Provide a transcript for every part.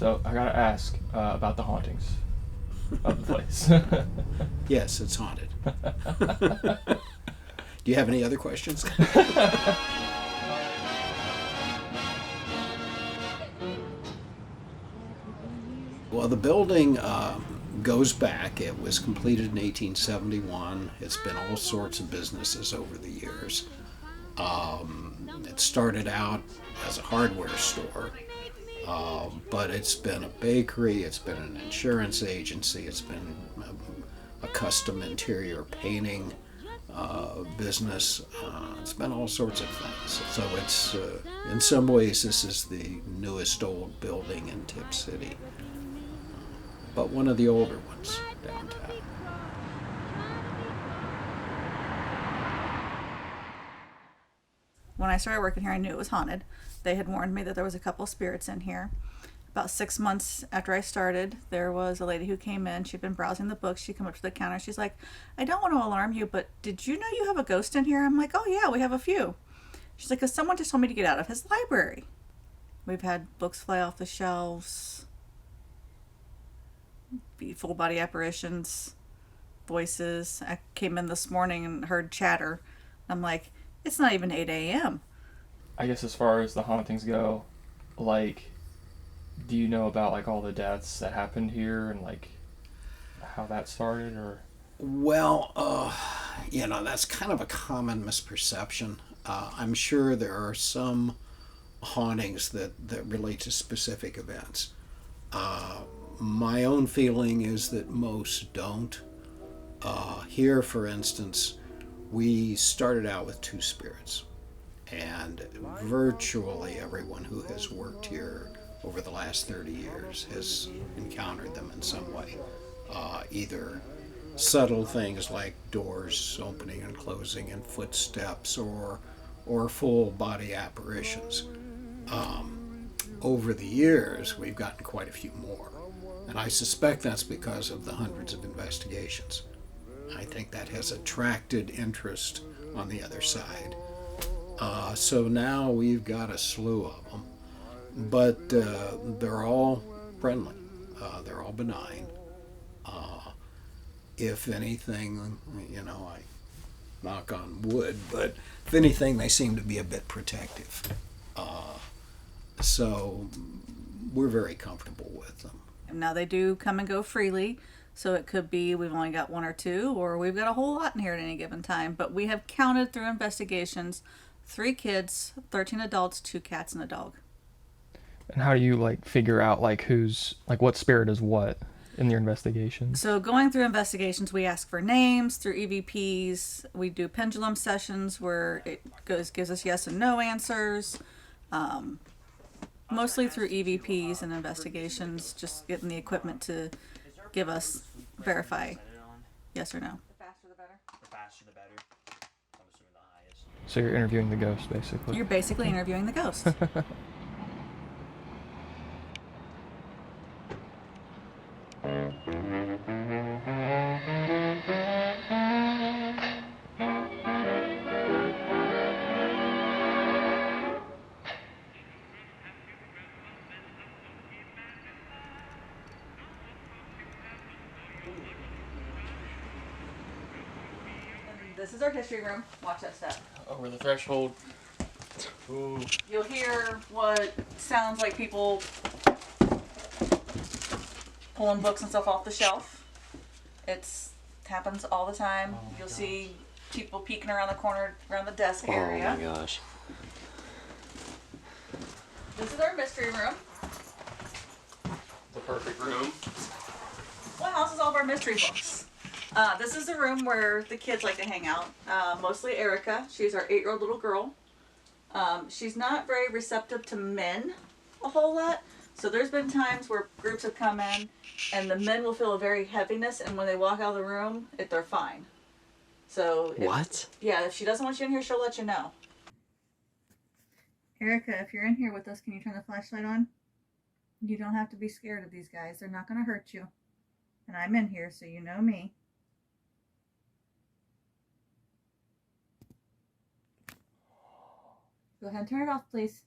So I gotta ask about the hauntings of the place. Yes, it's haunted. Do you have any other questions? Well, the building goes back. It was completed in 1871. It's been all sorts of businesses over the years. It started out as a hardware store, but it's been a bakery, it's been an insurance agency, it's been a custom interior painting business. It's been all sorts of things. So it's, in some ways, this is the newest old building in Tip City, but one of the older ones downtown. When I started working here, I knew it was haunted. They had warned me that there was a couple spirits in here. About 6 months after I started, there was a lady who came in. She'd been browsing the books. She came up to the counter. She's like, I don't want to alarm you, but did you know you have a ghost in here? I'm like, oh yeah, we have a few. She's like, because someone just told me to get out of his library. We've had books fly off the shelves, full body apparitions, voices. I came in this morning and heard chatter. I'm like, it's not even 8 a.m. I guess as far as the hauntings go, like, do you know about like all the deaths that happened here and like how that started, or? Well, that's kind of a common misperception. I'm sure there are some hauntings that relate to specific events. My own feeling is that most don't. Here, for instance, we started out with two spirits, and virtually everyone who has worked here over the last 30 years has encountered them in some way. Either subtle things like doors opening and closing and footsteps, or full body apparitions. Over the years, we've gotten quite a few more, and I suspect that's because of the hundreds of investigations. I think that has attracted interest on the other side. So now we've got a slew of them, but they're all friendly. They're all benign. If anything, I knock on wood, but if anything, they seem to be a bit protective. So we're very comfortable with them. Now they do come and go freely, so it could be we've only got one or two, or we've got a whole lot in here at any given time. But we have counted through investigations 3 kids, 13 adults, 2 cats, and a dog. And how do you like figure out like who's like what spirit is what in your investigations? So going through investigations, we ask for names through EVPs. We do pendulum sessions where it gives us yes and no answers. Mostly through EVPs and investigations, just getting the equipment to give us verify yes or no. The faster the better. The faster the better. I'm assuming the highest. So you're interviewing the ghost, basically. You're basically interviewing the ghost. This is our history room. Watch that step. Over the threshold. Ooh. You'll hear what sounds like people pulling books and stuff off the shelf. It happens all the time. You'll see people peeking around the corner, around the desk area. Oh my gosh. This is our mystery room. The perfect room. What houses all of our mystery books? This is the room where the kids like to hang out. Mostly Erica. She's our 8-year-old little girl. She's not very receptive to men a whole lot. So there's been times where groups have come in and the men will feel a very heaviness, and when they walk out of the room, they're fine. So What? Yeah, if she doesn't want you in here, she'll let you know. Erica, if you're in here with us, can you turn the flashlight on? You don't have to be scared of these guys. They're not going to hurt you. And I'm in here, so you know me. Go ahead and turn it off, please.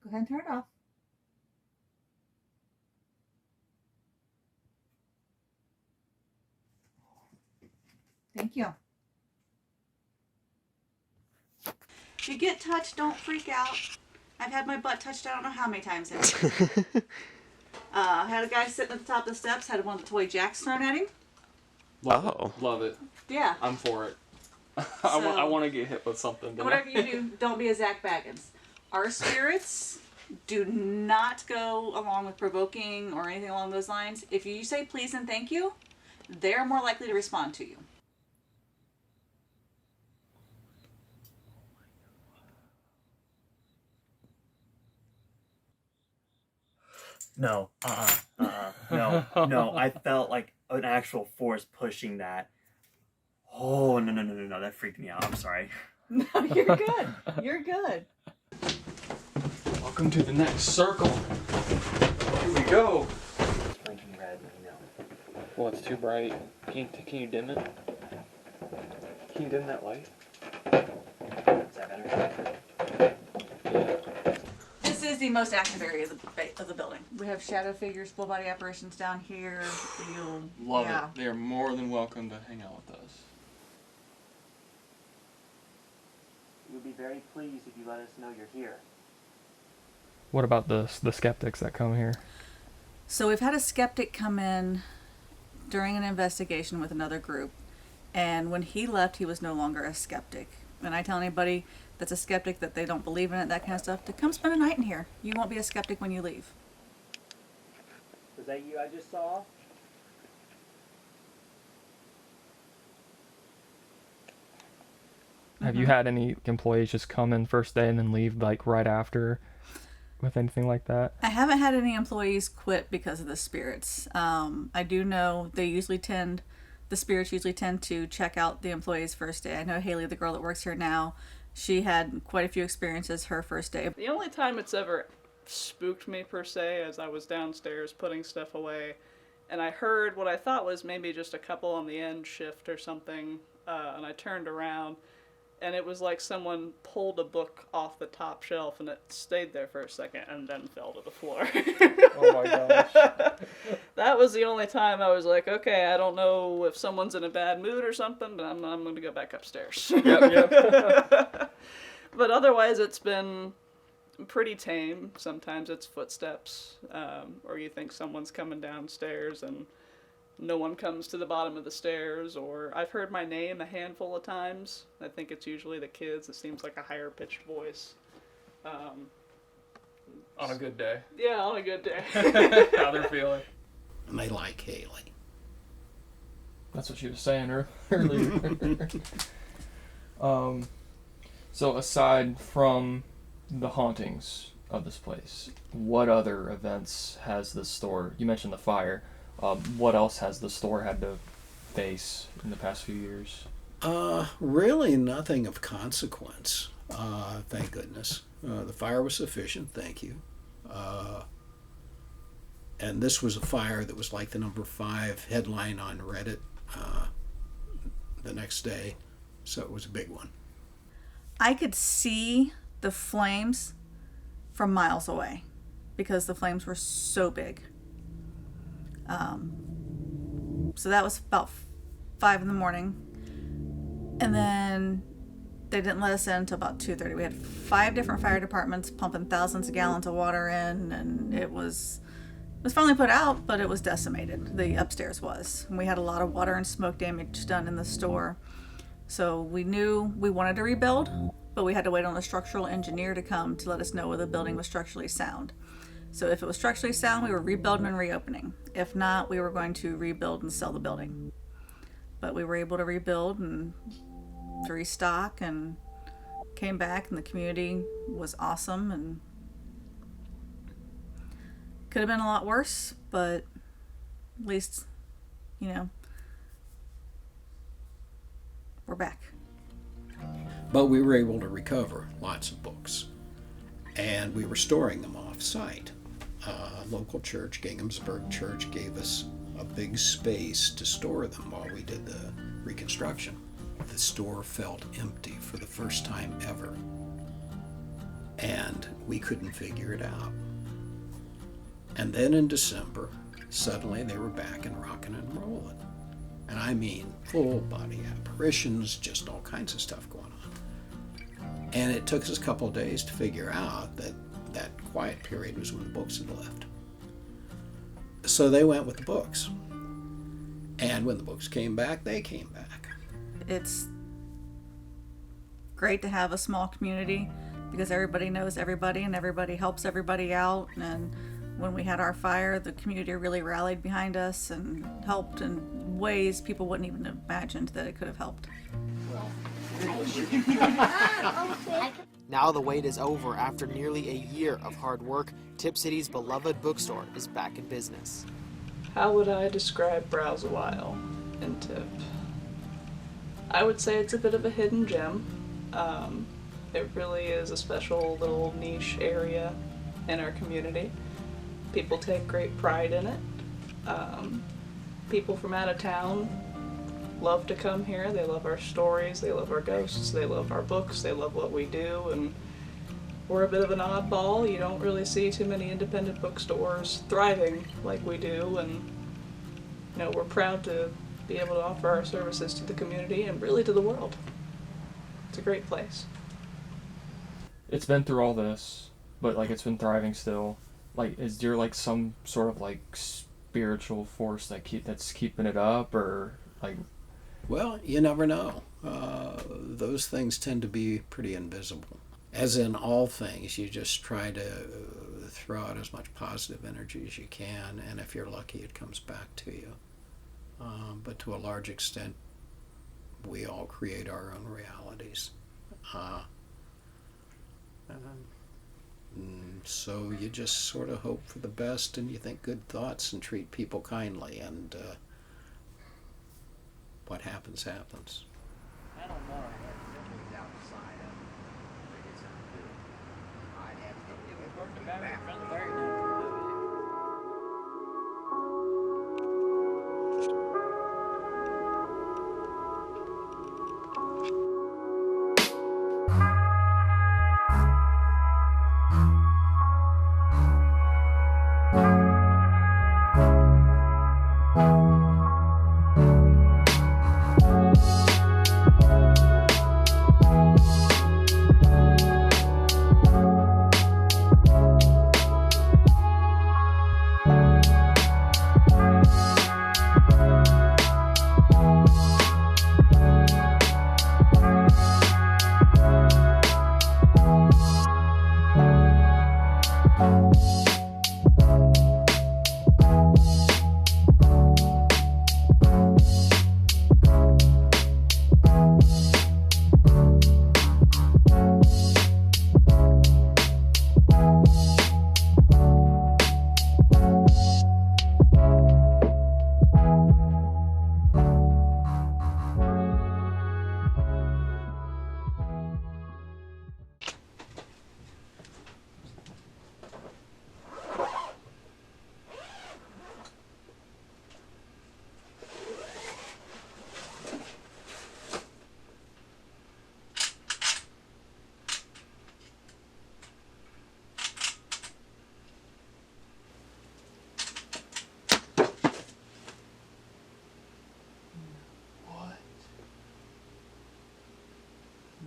Go ahead and turn it off. Thank you. If you get touched, don't freak out. I've had my butt touched I don't know how many times. I had a guy sitting at the top of the steps, had one of the toy jacks thrown at him. Love it. Yeah. I'm for it. I So- want to get hit with something. Whatever you do, don't be a Zach Baggins. Our spirits do not go along with provoking or anything along those lines. If you say please and thank you, they're more likely to respond to you. No, no. I felt like an actual force pushing that. Oh, no. That freaked me out. I'm sorry. No, you're good. You're good. Welcome to the next circle. Here we go. It's blinking red, Well, it's too bright. Can you dim it? Can you dim that light? Is that better? This is the most active area of the building. We have shadow figures, full body apparitions down here. You'll, Love yeah. it. They are more than welcome to hang out with us. We'll be very pleased if you let us know you're here. What about the skeptics that come here? So we've had a skeptic come in during an investigation with another group, and when he left, he was no longer a skeptic. And I tell anybody that's a skeptic that they don't believe in it, that kind of stuff, to come spend a night in here. You won't be a skeptic when you leave. Was that you I just saw? Have you had any employees just come in first day and then leave like right after with anything like that? I haven't had any employees quit because of the spirits. I do know the spirits usually tend to check out the employees first day. I know Haley, the girl that works here now, she had quite a few experiences her first day. The only time it's ever spooked me per se is I was downstairs putting stuff away and I heard what I thought was maybe just a couple on the end shift or something, and I turned around and it was like someone pulled a book off the top shelf and it stayed there for a second and then fell to the floor. Oh my gosh. That was the only time I was like, okay, I don't know if someone's in a bad mood or something, but I'm going to go back upstairs. Yep. But otherwise, it's been pretty tame. Sometimes it's footsteps, or you think someone's coming downstairs and no one comes to the bottom of the stairs, or I've heard my name a handful of times. I think it's usually the kids. It seems like a higher pitched voice. On a good day. Yeah, on a good day. How they're feeling. And they like Haley. That's what she was saying earlier. So aside from the hauntings of this place, what other events has the store? You mentioned the fire. What else has the store had to face in the past few years? Really nothing of consequence. Thank goodness. The fire was sufficient, thank you. And this was a fire that was like the number 5 headline on Reddit the next day, so it was a big one. I could see the flames from miles away because the flames were so big. So that was about 5 in the morning. And then they didn't let us in until about 2:30. We had 5 different fire departments pumping thousands of gallons of water in, and it was finally put out, but it was decimated. The upstairs was. And we had a lot of water and smoke damage done in the store. So we knew we wanted to rebuild, but we had to wait on a structural engineer to come to let us know whether the building was structurally sound. So if it was structurally sound, we were rebuilding and reopening. If not, we were going to rebuild and sell the building. But we were able to rebuild and to restock and came back, and the community was awesome, and could have been a lot worse, but at least, we're back. But we were able to recover lots of books, and we were storing them off-site. Local church, Ginghamsburg Church, gave us a big space to store them while we did the reconstruction. The store felt empty for the first time ever. and we couldn't figure it out. And then in December, suddenly they were back and rocking and rolling. And I mean full body apparitions, just all kinds of stuff going on. And it took us a couple of days to figure out that that quiet period was when the books had left. So they went with the books. And when the books came back, they came back. It's great to have a small community because everybody knows everybody and everybody helps everybody out. And when we had our fire, the community really rallied behind us and helped in ways people wouldn't even have imagined that it could have helped. Now the wait is over. After nearly a year of hard work, Tip City's beloved bookstore is back in business. How would I describe Browse Awhile in Tip? I would say it's a bit of a hidden gem. It really is a special little niche area in our community. People take great pride in it. People from out of town love to come here. They love our stories, they love our ghosts, they love our books, they love what we do, and we're a bit of an oddball. You don't really see too many independent bookstores thriving like we do, and you know, we're proud to be able to offer our services to the community and really to the world. It's a great place. It's been through all this, but like it's been thriving still. Like, is there like some sort of like spiritual force that's keeping it up, or like? Well, you never know. Those things tend to be pretty invisible. As in all things, you just try to throw out as much positive energy as you can, and if you're lucky, it comes back to you. But to a large extent, we all create our own realities. So you just sort of hope for the best, and you think good thoughts and treat people kindly, and what happens, happens. I don't know. Definitely down the side of it. I think it's gonna do. I'd have to go. It worked about in front of the very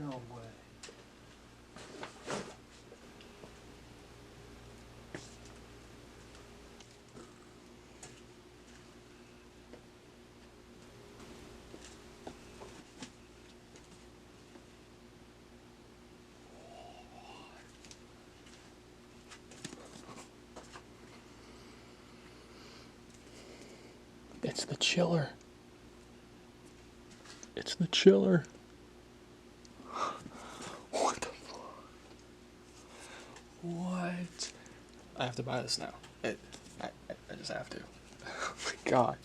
No way. It's the chiller. It's the chiller. What the fuck? What? I have to buy this now. I just have to. Oh my gosh.